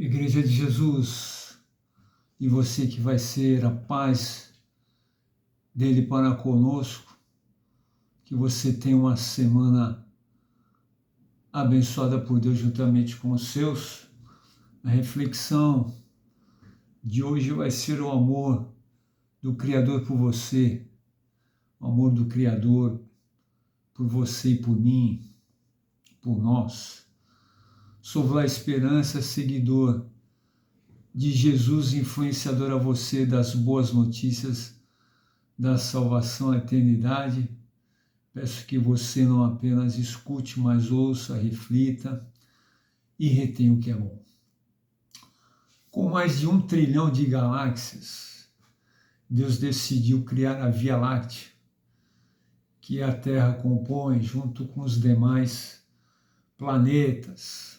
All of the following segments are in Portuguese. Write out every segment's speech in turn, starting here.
Igreja de Jesus, e você que vai ser a paz dele para conosco, que você tenha uma semana abençoada por Deus juntamente com os seus. A reflexão de hoje vai ser o amor do Criador por você, o amor do Criador por você e por mim, por nós. Sou Vlá Esperança, seguidor de Jesus, influenciador a você das boas notícias da salvação à eternidade. Peço que você não apenas escute, mas ouça, reflita e retenha o que é bom. Com mais de 1 trilhão de galáxias, Deus decidiu criar a Via Láctea, que a Terra compõe junto com os demais planetas.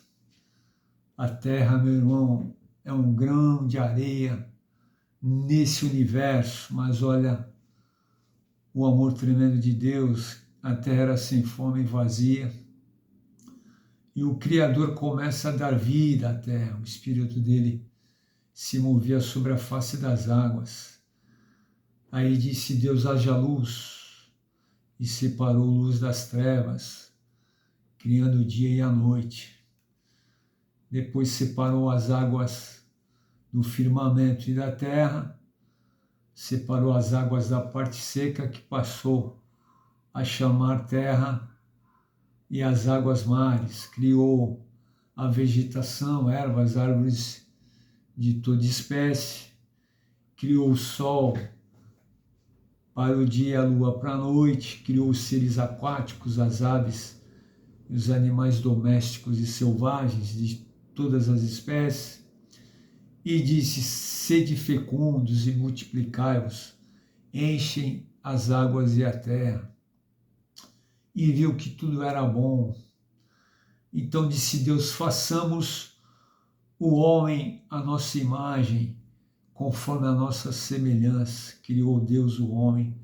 A Terra, meu irmão, é um grão de areia nesse universo, mas olha o amor tremendo de Deus. A Terra era sem fome e vazia, e o Criador começa a dar vida à Terra. O Espírito dele se movia sobre a face das águas. Aí disse Deus: haja luz, e separou luz das trevas, criando o dia e a noite. Depois separou as águas do firmamento e da terra, separou as águas da parte seca, que passou a chamar terra, e as águas mares. Criou a vegetação, ervas, árvores de toda espécie. Criou o sol para o dia, a lua para a noite. Criou os seres aquáticos, as aves, os animais domésticos e selvagens de todas as espécies. E disse: sede fecundos e multiplicai-vos, enchem as águas e a terra. E viu que tudo era bom. Então disse Deus: façamos o homem à nossa imagem, conforme a nossa semelhança. Criou Deus o homem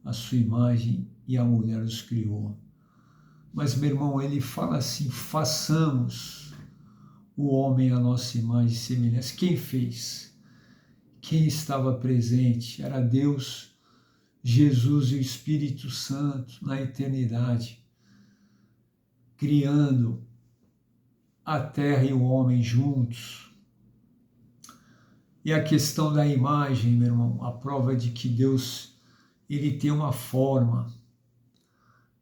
à sua imagem, e a mulher os criou. Mas, meu irmão, ele fala assim: façamos o homem à nossa imagem e semelhança. Quem fez? Quem estava presente? Era Deus, Jesus e o Espírito Santo na eternidade, criando a terra e o homem juntos. E a questão da imagem, meu irmão, a prova de que Deus, ele tem uma forma,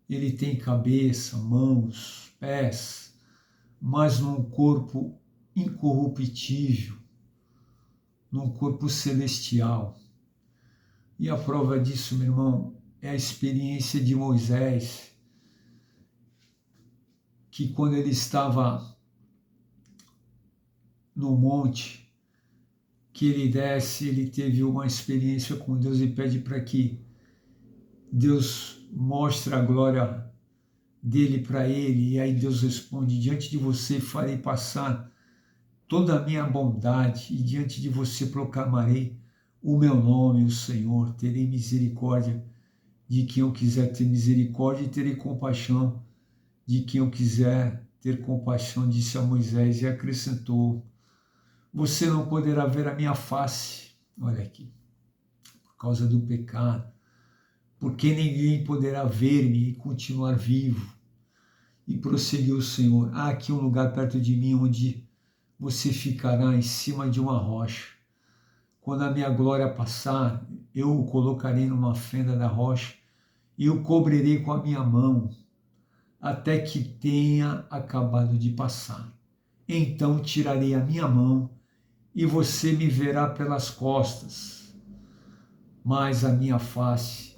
ele tem cabeça, mãos, pés, mas num corpo incorruptível, num corpo celestial. E a prova disso, meu irmão, é a experiência de Moisés, que quando ele estava no monte, que ele desce, ele teve uma experiência com Deus e pede para que Deus mostre a glória dele para ele. E aí Deus responde: diante de você farei passar toda a minha bondade, e diante de você proclamarei o meu nome, o Senhor. Terei misericórdia de quem eu quiser ter misericórdia, e terei compaixão de quem eu quiser ter compaixão, disse a Moisés, e acrescentou: você não poderá ver a minha face, olha aqui, por causa do pecado, porque ninguém poderá ver-me e continuar vivo. E prosseguiu o Senhor: há aqui um lugar perto de mim onde você ficará em cima de uma rocha. Quando a minha glória passar, eu o colocarei numa fenda da rocha e o cobrirei com a minha mão, até que tenha acabado de passar. Então tirarei a minha mão e você me verá pelas costas, mas a minha face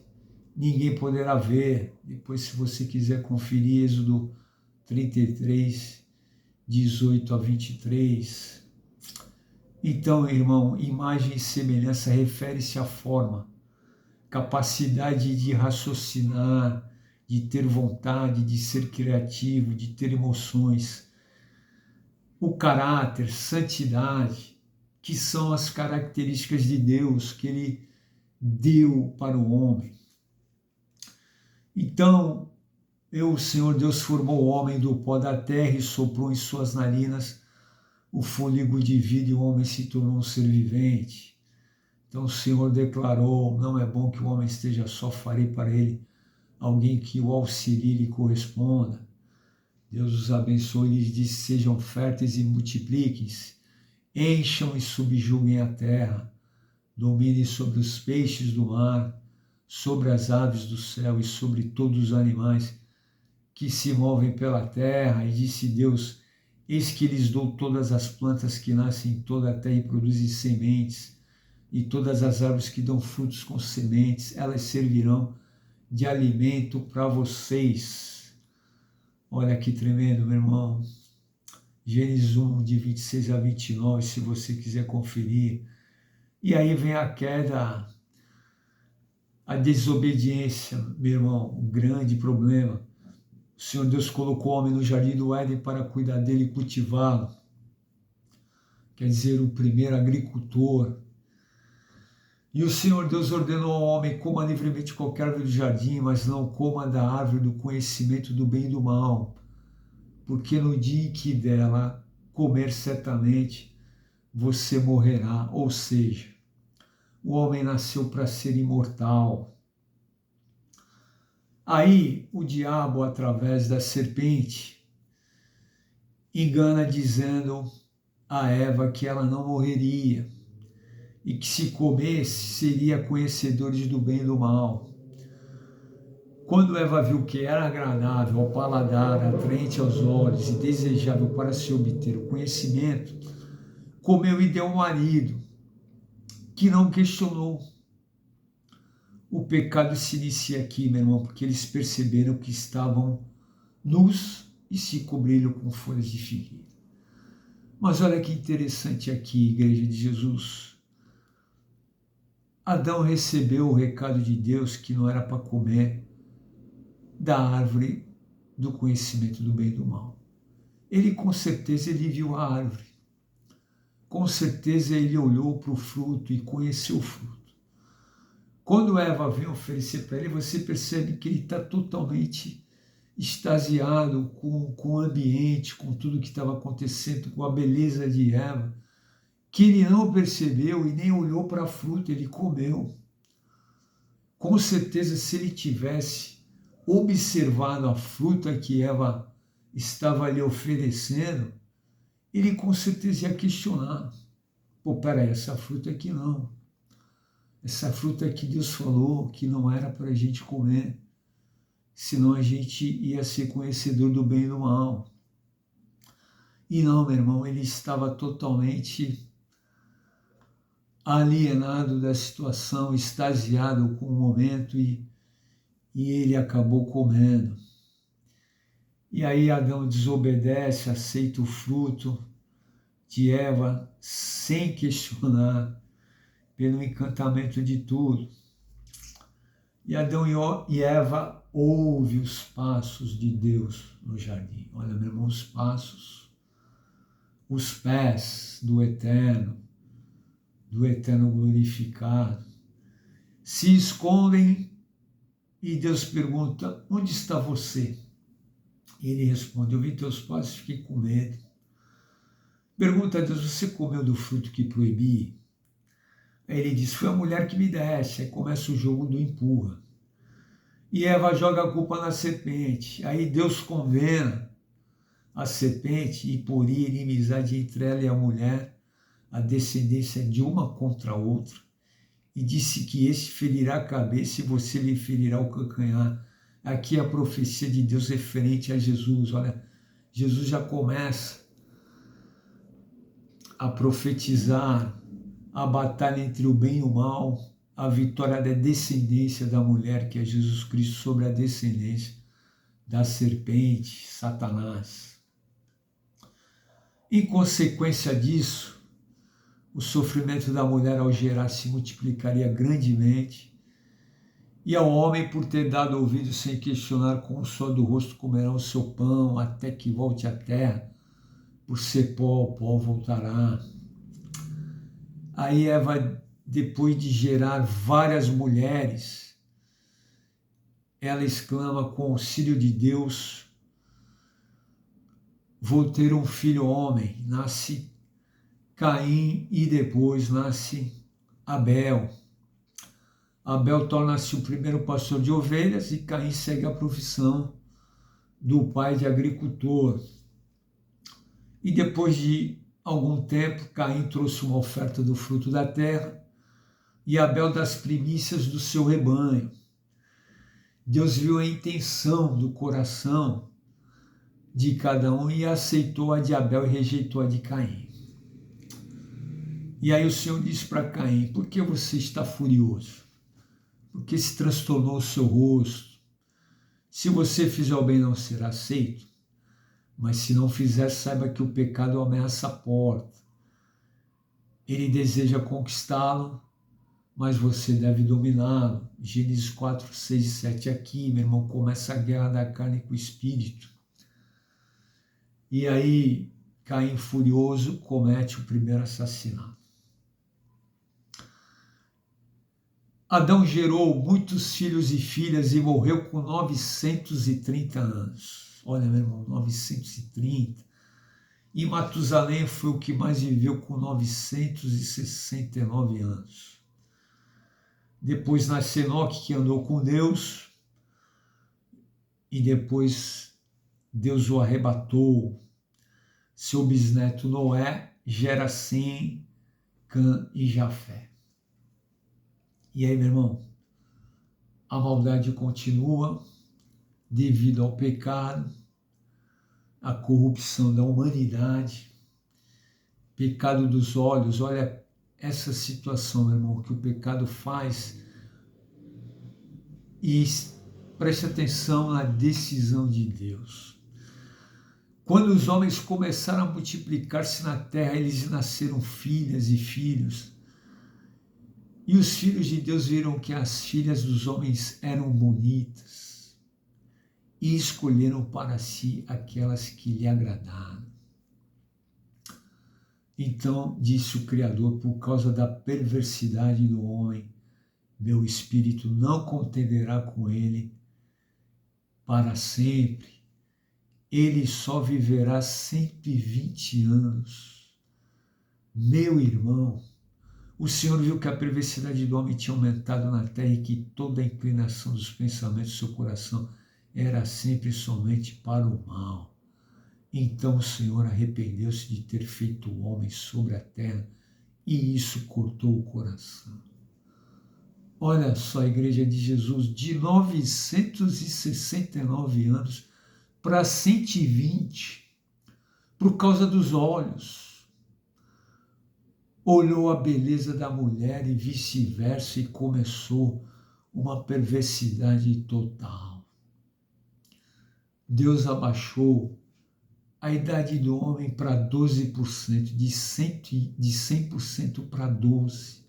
ninguém poderá ver. Depois, se você quiser conferir, Êxodo 33, 18 a 23. Então, irmão, imagem e semelhança refere-se à forma, capacidade de raciocinar, de ter vontade, de ser criativo, de ter emoções, o caráter, santidade, que são as características de Deus que ele deu para o homem. Então, o Senhor Deus formou o homem do pó da terra e soprou em suas narinas o fôlego de vida e o homem se tornou um ser vivente. Então o Senhor declarou, não é bom que o homem esteja só, farei para ele alguém que o auxilie e lhe corresponda. Deus os abençoe e lhes disse, sejam férteis e multipliquem-se, encham e subjuguem a terra, dominem sobre os peixes do mar, sobre as aves do céu e sobre todos os animais que se movem pela terra. E disse Deus, eis que lhes dou todas as plantas que nascem em toda a terra e produzem sementes, e todas as árvores que dão frutos com sementes, elas servirão de alimento para vocês. Olha que tremendo, meu irmão. Gênesis 1, de 26 a 29, se você quiser conferir. E aí vem a queda, a desobediência, meu irmão, um grande problema. O Senhor Deus colocou o homem no jardim do Éden para cuidar dele e cultivá-lo. Quer dizer, o primeiro agricultor. E o Senhor Deus ordenou ao homem, coma livremente qualquer árvore do jardim, mas não coma da árvore do conhecimento do bem e do mal, porque no dia em que dela comer certamente você morrerá. Ou seja, o homem nasceu para ser imortal. Aí o diabo, através da serpente, engana dizendo a Eva que ela não morreria e que se comesse seria conhecedores do bem e do mal. Quando Eva viu que era agradável ao paladar, atraente aos olhos e desejável para se obter o conhecimento, comeu e deu ao marido, que não questionou. O pecado se inicia aqui, meu irmão, porque eles perceberam que estavam nus e se cobriram com folhas de figueira. Mas olha que interessante aqui, Igreja de Jesus. Adão recebeu o recado de Deus que não era para comer da árvore do conhecimento do bem e do mal. Ele, com certeza, ele viu a árvore. Com certeza, ele olhou para o fruto e conheceu o fruto. Quando Eva vem oferecer para ele, você percebe que ele está totalmente extasiado com o ambiente, com tudo que estava acontecendo, com a beleza de Eva, que ele não percebeu e nem olhou para a fruta, ele comeu. Com certeza, se ele tivesse observado a fruta que Eva estava lhe oferecendo, ele com certeza ia questionar. Pô, peraí, essa fruta aqui não. Essa fruta que Deus falou que não era para a gente comer, senão a gente ia ser conhecedor do bem e do mal. E não, meu irmão, ele estava totalmente alienado da situação, extasiado com o momento e ele acabou comendo. E aí Adão desobedece, aceita o fruto de Eva sem questionar, pelo encantamento de tudo. E Adão e Eva ouvem os passos de Deus no jardim. Olha, meu irmão, os passos, os pés do Eterno glorificado, se escondem e Deus pergunta, onde está você? E ele responde, eu vi teus passos e fiquei com medo. Pergunta a Deus, você comeu do fruto que proibi? Aí ele diz, foi a mulher que me desse. Aí começa o jogo do empurra. E Eva joga a culpa na serpente. Aí Deus condena a serpente e poria inimizade entre ela e a mulher, a descendência de uma contra a outra. E disse que este ferirá a cabeça e você lhe ferirá o calcanhar. Aqui a profecia de Deus referente a Jesus. Olha, Jesus já começa a profetizar a batalha entre o bem e o mal, a vitória da descendência da mulher, que é Jesus Cristo, sobre a descendência da serpente, Satanás. Em consequência disso, o sofrimento da mulher ao gerar se multiplicaria grandemente, e ao homem, por ter dado ouvido sem questionar, com o suor do rosto comerá o seu pão, até que volte à terra, por ser pó, o pó voltará. Aí Eva, depois de gerar várias mulheres, ela exclama, com auxílio de Deus, vou ter um filho homem. Nasce Caim e depois nasce Abel. Abel torna-se o primeiro pastor de ovelhas e Caim segue a profissão do pai de agricultor. E depois de algum tempo, Caim trouxe uma oferta do fruto da terra e Abel das primícias do seu rebanho. Deus viu a intenção do coração de cada um e aceitou a de Abel e rejeitou a de Caim. E aí o Senhor disse para Caim: por que você está furioso? Por que se transtornou o seu rosto? Se você fizer o bem, não será aceito. Mas se não fizer, saiba que o pecado ameaça a porta. Ele deseja conquistá-lo, mas você deve dominá-lo. Gênesis 4, 6 e 7. Aqui, meu irmão, começa a guerra da carne com o espírito. E aí, Caim, furioso, comete o primeiro assassinato. Adão gerou muitos filhos e filhas e morreu com 930 anos. Olha, meu irmão, 930. E Matusalém foi o que mais viveu com 969 anos. Depois nasce Enoque, que andou com Deus, e depois Deus o arrebatou. Seu bisneto Noé gera Sem, Cã e Jafé. E aí, meu irmão, a maldade continua devido ao pecado, à corrupção da humanidade, pecado dos olhos. Olha essa situação, meu irmão, que o pecado faz. E preste atenção na decisão de Deus. Quando os homens começaram a multiplicar-se na terra, eles nasceram filhas e filhos. E os filhos de Deus viram que as filhas dos homens eram bonitas e escolheram para si aquelas que lhe agradaram. Então disse o Criador: por causa da perversidade do homem, meu espírito não contenderá com ele para sempre. Ele só viverá 120 anos. Meu irmão, o Senhor viu que a perversidade do homem tinha aumentado na terra e que toda a inclinação dos pensamentos do seu coração era sempre e somente para o mal. Então o Senhor arrependeu-se de ter feito o homem sobre a terra e isso cortou o coração. Olha só, a Igreja de Jesus, de 969 anos para 120, por causa dos olhos. Olhou a beleza da mulher e vice-versa e começou uma perversidade total. Deus abaixou a idade do homem para 12%, de 100% para 12%,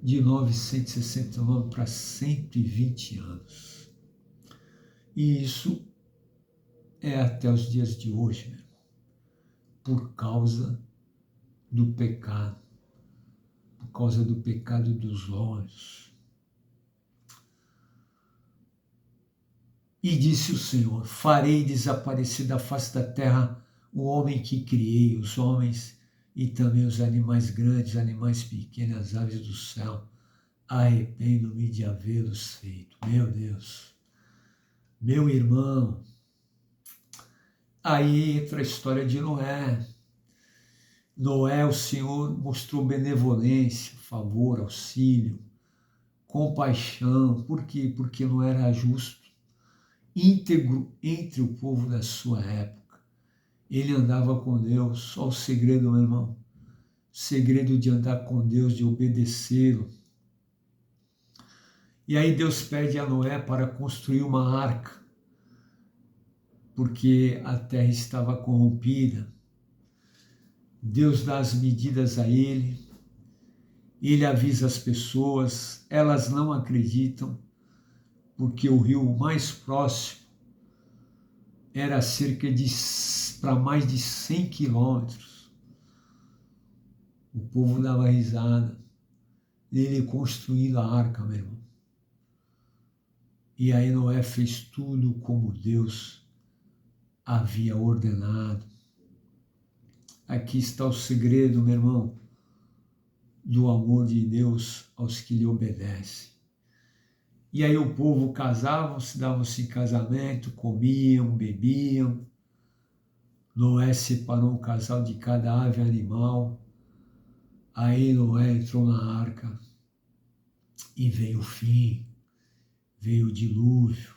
de 969 para 120 anos. E isso é até os dias de hoje, né? Por causa do pecado. Por causa do pecado dos olhos. E disse o Senhor: farei desaparecer da face da terra o homem que criei, os homens e também os animais grandes, animais pequenos, as aves do céu. Arrependo-me de havê-los feito. Meu Deus, meu irmão. Aí entra a história de Noé. Noé, o Senhor mostrou benevolência, favor, auxílio, compaixão. Por quê? Porque não era justo, íntegro entre o povo da sua época. Ele andava com Deus. Só o segredo, meu irmão, segredo de andar com Deus, de obedecê-lo. E aí Deus pede a Noé para construir uma arca, porque a terra estava corrompida. Deus dá as medidas a ele avisa as pessoas, elas não acreditam, porque o rio mais próximo era cerca de para mais de 100 quilômetros. O povo dava risada, ele construindo a arca, meu irmão. E aí Noé fez tudo como Deus havia ordenado. Aqui está o segredo, meu irmão, do amor de Deus aos que lhe obedecem. E aí o povo casavam-se, davam-se em casamento, comiam, bebiam. Noé separou um casal de cada ave animal. Aí Noé entrou na arca e veio o fim, veio o dilúvio.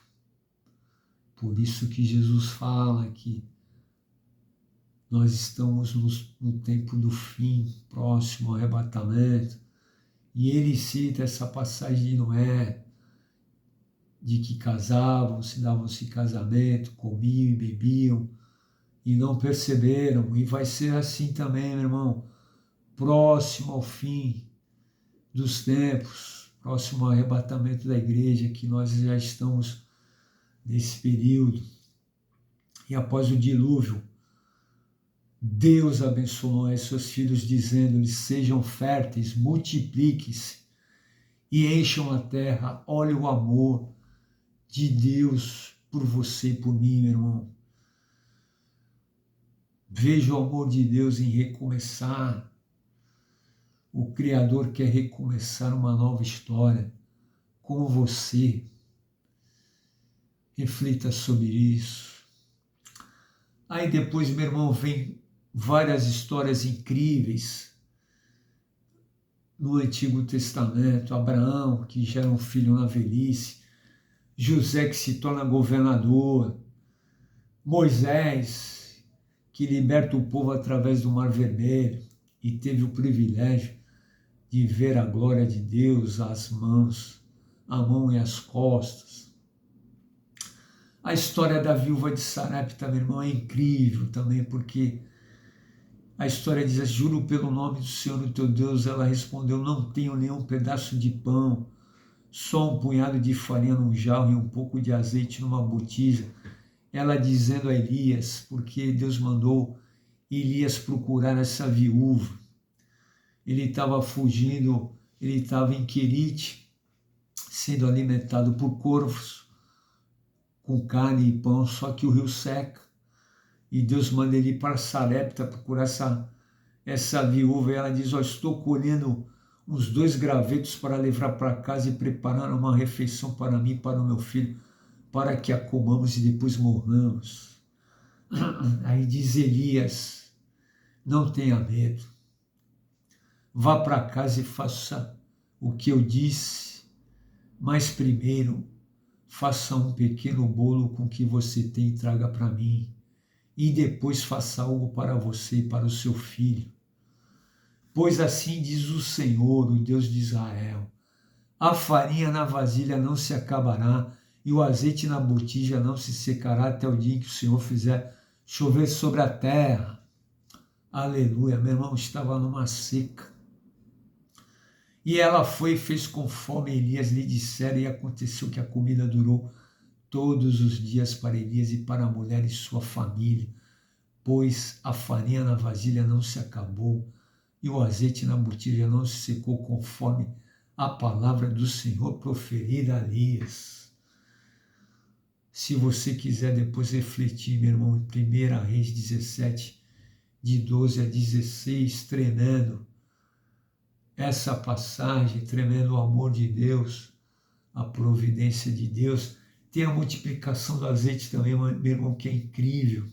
Por isso que Jesus fala que nós estamos no tempo do fim, próximo ao arrebatamento. E ele cita essa passagem de Noé, de que casavam-se, davam-se em casamento, comiam e bebiam, e não perceberam. E vai ser assim também, meu irmão, próximo ao fim dos tempos, próximo ao arrebatamento da igreja, que nós já estamos nesse período. E após o dilúvio, Deus abençoou Noé e seus filhos, dizendo-lhes: sejam férteis, multipliquem-se e encham a terra. Olha o amor de Deus por você e por mim, meu irmão. Veja o amor de Deus em recomeçar. O Criador quer recomeçar uma nova história com você. Reflita sobre isso. Aí depois, meu irmão, vem várias histórias incríveis no Antigo Testamento. Abraão, que gera um filho na velhice. José, que se torna governador. Moisés, que liberta o povo através do Mar Vermelho e teve o privilégio de ver a glória de Deus, as mãos, a mão e as costas. A história da viúva de Sarepta, meu irmão, é incrível também, porque a história diz: juro pelo nome do Senhor, o teu Deus. Ela respondeu: não tenho nenhum pedaço de pão, só um punhado de farinha num jarro e um pouco de azeite numa botija. Ela dizendo a Elias, porque Deus mandou Elias procurar essa viúva. Ele estava fugindo, ele estava em Querite, sendo alimentado por corvos, com carne e pão, só que o rio seca. E Deus manda ele ir para Sarepta procurar essa viúva. E ela diz: estou colhendo uns 2 gravetos para levar para casa e preparar uma refeição para mim e para o meu filho, para que a comamos e depois morramos. Aí diz Elias: não tenha medo. Vá para casa e faça o que eu disse, mas primeiro faça um pequeno bolo com o que você tem e traga para mim. E depois faça algo para você e para o seu filho. Pois assim diz o Senhor, o Deus de Israel: a farinha na vasilha não se acabará e o azeite na botija não se secará até o dia em que o Senhor fizer chover sobre a terra. Aleluia, meu irmão, estava numa seca. E ela foi e fez conforme Elias lhe dissera, e aconteceu que a comida durou todos os dias para Elias e para a mulher e sua família, pois a farinha na vasilha não se acabou e o azeite na botija não se secou, conforme a palavra do Senhor proferida a Elias. Se você quiser depois refletir, meu irmão, em 1 Reis 17, de 12 a 16, tremendo essa passagem, tremendo o amor de Deus, a providência de Deus. Tem a multiplicação do azeite também, meu irmão, que é incrível.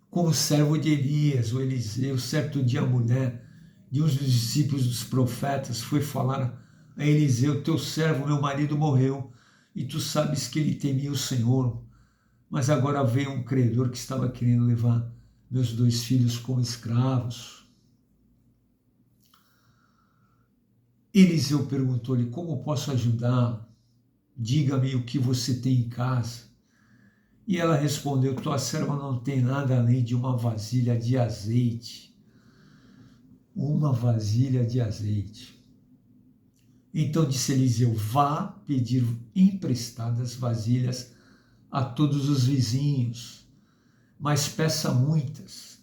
Como servo de Elias, o Eliseu, certo dia a mulher de um dos discípulos dos profetas foi falar a Eliseu: teu servo, meu marido, morreu, e tu sabes que ele temia o Senhor, mas agora veio um credor que estava querendo levar meus 2 filhos como escravos. Eliseu perguntou-lhe: como posso ajudar? Diga-me o que você tem em casa. E ela respondeu: tua serva não tem nada além de uma vasilha de azeite. Uma vasilha de azeite. Então disse Eliseu: vá pedir emprestadas vasilhas a todos os vizinhos, mas peça muitas.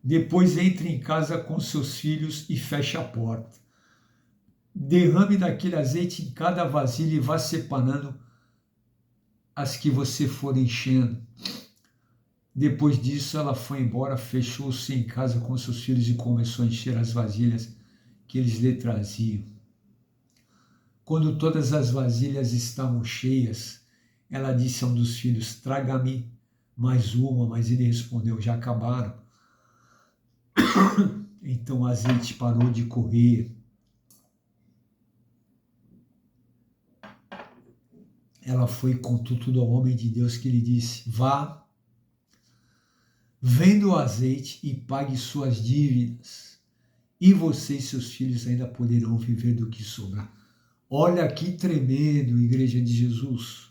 Depois entre em casa com seus filhos e feche a porta. Derrame daquele azeite em cada vasilha e vá separando as que você for enchendo. Depois disso, ela foi embora, fechou-se em casa com seus filhos e começou a encher as vasilhas que eles lhe traziam. Quando todas as vasilhas estavam cheias, ela disse a um dos filhos: traga-me mais uma, mas ele respondeu: já acabaram. Então o azeite parou de correr. Ela foi e contou tudo ao homem de Deus, que lhe disse: vá, venda o azeite e pague suas dívidas, e você e seus filhos ainda poderão viver do que sobrar. Olha que tremendo, Igreja de Jesus,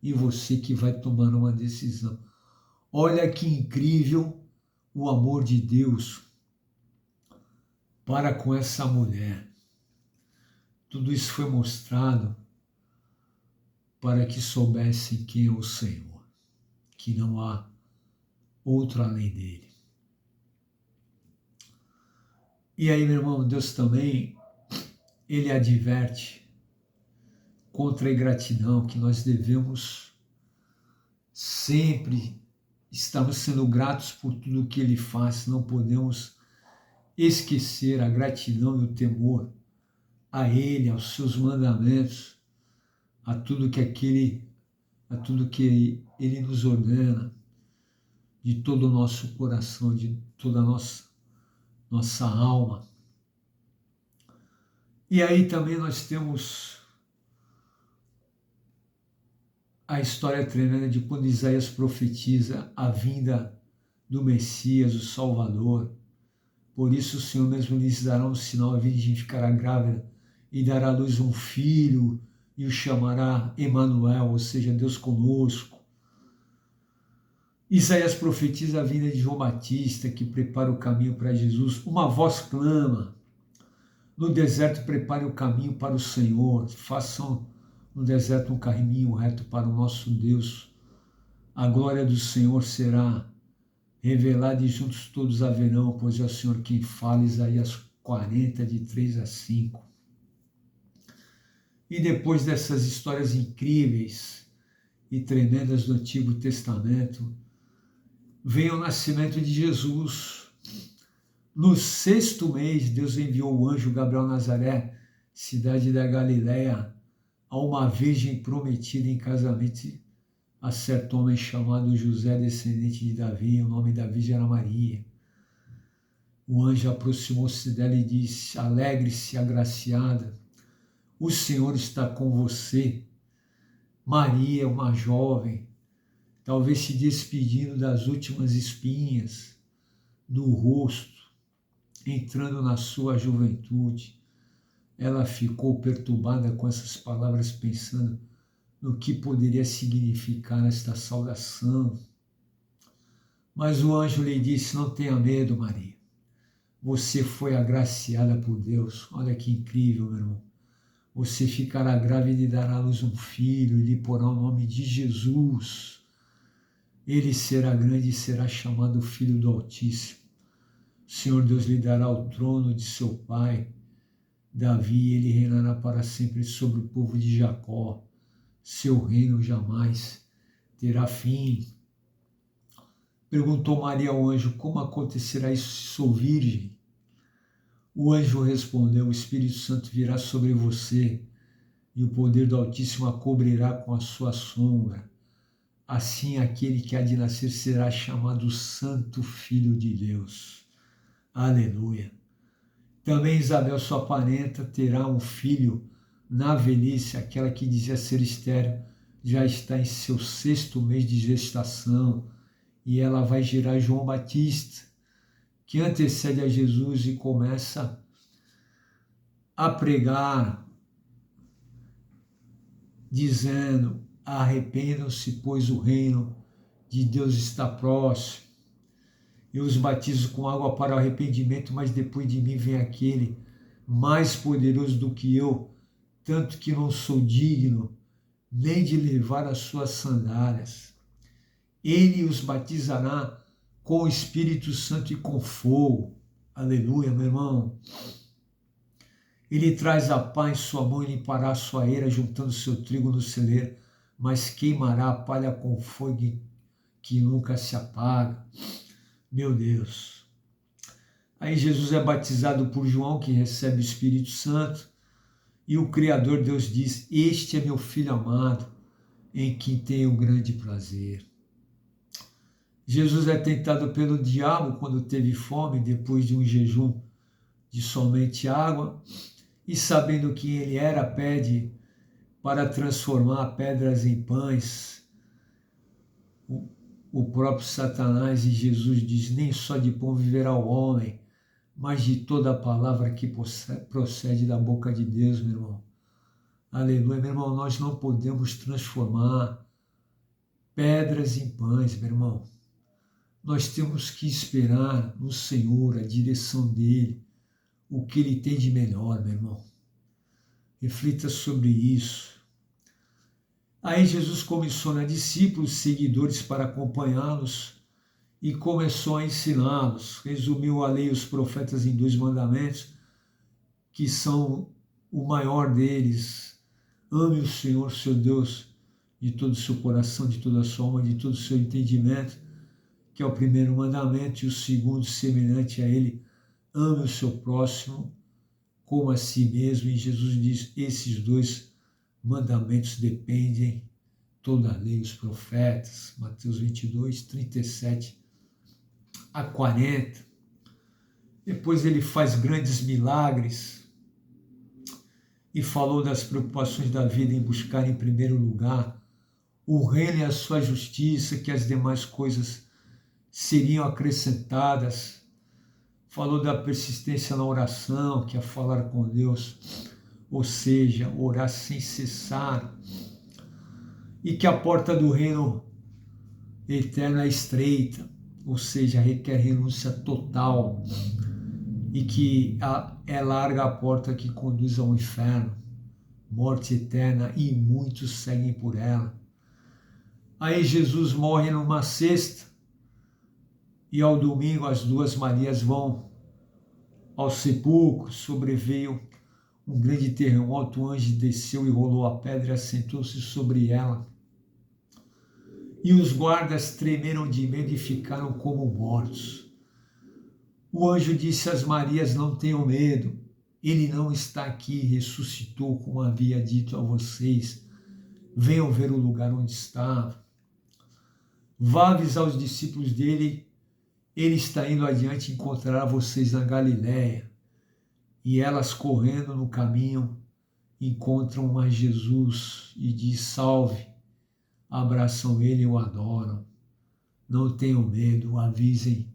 e você que vai tomar uma decisão. Olha que incrível o amor de Deus para com essa mulher. Tudo isso foi mostrado para que soubessem quem é o Senhor, que não há outro além dele. E aí, meu irmão, Deus também, ele adverte contra a ingratidão, que nós devemos sempre estarmos sendo gratos por tudo que ele faz, não podemos esquecer a gratidão e o temor a ele, aos seus mandamentos, a tudo que ele nos ordena, de todo o nosso coração, de toda a nossa alma. E aí também nós temos a história tremenda de quando Isaías profetiza a vinda do Messias, o Salvador. Por isso o Senhor mesmo lhes dará um sinal: a virgem ficará grávida e dará à luz um filho e o chamará Emanuel, ou seja, Deus conosco. Isaías profetiza a vinda de João Batista, que prepara o caminho para Jesus. Uma voz clama: no deserto prepare o caminho para o Senhor, façam no deserto um caminho reto para o nosso Deus. A glória do Senhor será revelada e juntos todos a verão, pois é o Senhor quem fala. Isaías 40, de 3 a 5. E depois dessas histórias incríveis e tremendas do Antigo Testamento, vem o nascimento de Jesus. No 6º mês, Deus enviou o anjo Gabriel a Nazaré, cidade da Galiléia, a uma virgem prometida em casamento a certo homem chamado José, descendente de Davi. O nome da virgem era Maria. O anjo aproximou-se dela e disse: alegre-se, agraciada, o Senhor está com você. Maria, uma jovem, talvez se despedindo das últimas espinhas do rosto, entrando na sua juventude, ela ficou perturbada com essas palavras, pensando no que poderia significar esta saudação. Mas o anjo lhe disse: não tenha medo, Maria. Você foi agraciada por Deus. Olha que incrível, meu irmão. Você ficará grávida e dará à luz um filho, e lhe porá o nome de Jesus. Ele será grande e será chamado Filho do Altíssimo. O Senhor Deus lhe dará o trono de seu pai, Davi, e ele reinará para sempre sobre o povo de Jacó. Seu reino jamais terá fim. Perguntou Maria ao anjo: como acontecerá isso se sou virgem? O anjo respondeu: o Espírito Santo virá sobre você, e o poder do Altíssimo a cobrirá com a sua sombra. Assim, aquele que há de nascer será chamado Santo Filho de Deus. Aleluia. Também Isabel, sua parenta, terá um filho na velhice. Aquela que dizia ser estéril já está em seu 6º mês de gestação, e ela vai gerar João Batista, que antecede a Jesus e começa a pregar, dizendo: arrependam-se, pois o reino de Deus está próximo. Eu os batizo com água para o arrependimento, mas depois de mim vem aquele mais poderoso do que eu, tanto que não sou digno nem de levar as suas sandálias. Ele os batizará com o Espírito Santo e com fogo. Aleluia, meu irmão. Ele traz a pá em sua mão e limpará a sua eira, juntando seu trigo no celeiro, mas queimará a palha com fogo que nunca se apaga. Meu Deus. Aí Jesus é batizado por João, que recebe o Espírito Santo, e o Criador Deus diz: este é meu Filho amado, em quem tenho grande prazer. Jesus é tentado pelo diabo quando teve fome, depois de um jejum de somente água, e sabendo quem ele era, pede para transformar pedras em pães. O próprio Satanás, e Jesus diz: nem só de pão viverá o homem, mas de toda a palavra que procede da boca de Deus, meu irmão. Aleluia, meu irmão, nós não podemos transformar pedras em pães, meu irmão. Nós temos que esperar no Senhor, a direção dEle, o que Ele tem de melhor, meu irmão. Reflita sobre isso. Aí Jesus comissiona discípulos, seguidores para acompanhá-los e começou a ensiná-los. Resumiu a lei e os profetas em 2 mandamentos, que são o maior deles: ame o Senhor, seu Deus, de todo o seu coração, de toda a sua alma, de todo o seu entendimento, que é o primeiro mandamento, e o segundo, semelhante a ele: ame o seu próximo como a si mesmo. E Jesus diz: esses 2 mandamentos dependem toda a lei e os profetas. Mateus 22, 37 a 40. Depois ele faz grandes milagres e falou das preocupações da vida em buscar em primeiro lugar o reino e a sua justiça, que as demais coisas seriam acrescentadas. Falou da persistência na oração, que é falar com Deus, ou seja, orar sem cessar, e que a porta do reino eterno é estreita, ou seja, requer renúncia total, e que é larga a porta que conduz ao inferno, morte eterna, e muitos seguem por ela. Aí Jesus morre numa sexta, e ao domingo as 2 Marias vão ao sepulcro. Sobreveio um grande terremoto, o anjo desceu e rolou a pedra e assentou-se sobre ela. E os guardas tremeram de medo e ficaram como mortos. O anjo disse às Marias: não tenham medo, ele não está aqui, ressuscitou, como havia dito a vocês. Venham ver o lugar onde estava. Vá avisar os discípulos dele, ele está indo adiante encontrar vocês na Galiléia. E elas, correndo no caminho, encontram mais Jesus e diz: salve. Abraçam ele e o adoram. Não tenham medo, avisem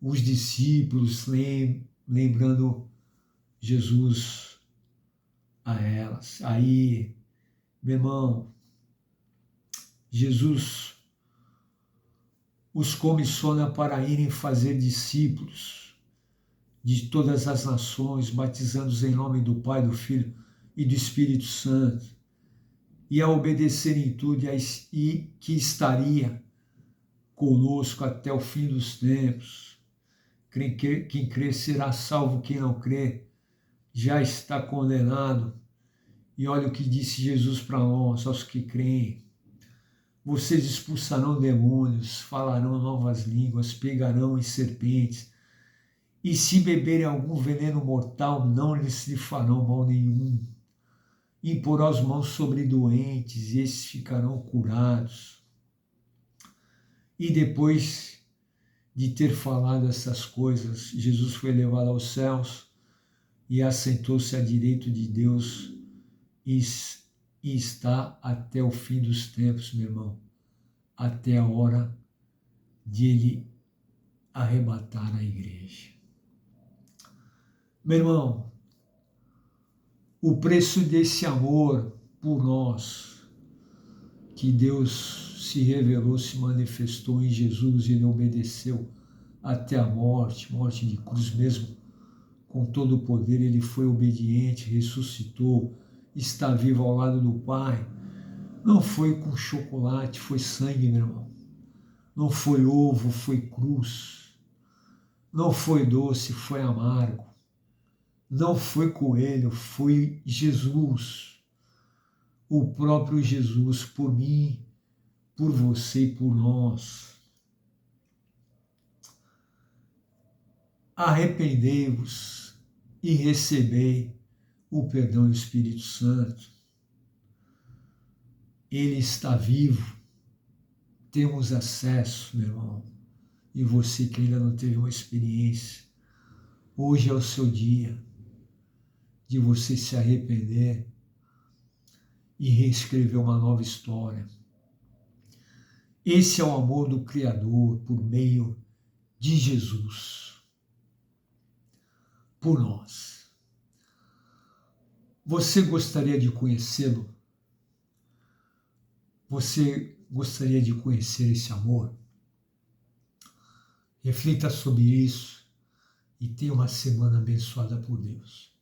os discípulos, lembrando Jesus a elas. Aí, meu irmão, Jesus os comissiona para irem fazer discípulos de todas as nações, batizando-os em nome do Pai, do Filho e do Espírito Santo, e a obedecerem tudo, e que estaria conosco até o fim dos tempos. Quem crê será salvo, quem não crê já está condenado. E olha o que disse Jesus para nós, aos que creem: vocês expulsarão demônios, falarão novas línguas, pegarão em serpentes, e se beberem algum veneno mortal, não lhes farão mal nenhum. Imporão as mãos sobre doentes, e esses ficarão curados. E depois de ter falado essas coisas, Jesus foi levado aos céus e assentou-se à direita de Deus, e está até o fim dos tempos, meu irmão, até a hora de ele arrebatar a igreja. Meu irmão, o preço desse amor por nós, que Deus se revelou, se manifestou em Jesus, ele obedeceu até a morte de cruz mesmo, com todo o poder, ele foi obediente, ressuscitou, está vivo ao lado do Pai. Não foi com chocolate, foi sangue, meu irmão. Não foi ovo, foi cruz. Não foi doce, foi amargo. Não foi coelho, foi Jesus. O próprio Jesus, por mim, por você e por nós. arrependei-vos e recebei o perdão do Espírito Santo. Ele está vivo, temos acesso, meu irmão. E você que ainda não teve uma experiência, hoje é o seu dia de você se arrepender e reescrever uma nova história. Esse é o amor do Criador por meio de Jesus, por nós. Você gostaria de conhecê-lo? Você gostaria de conhecer esse amor? Reflita sobre isso e tenha uma semana abençoada por Deus.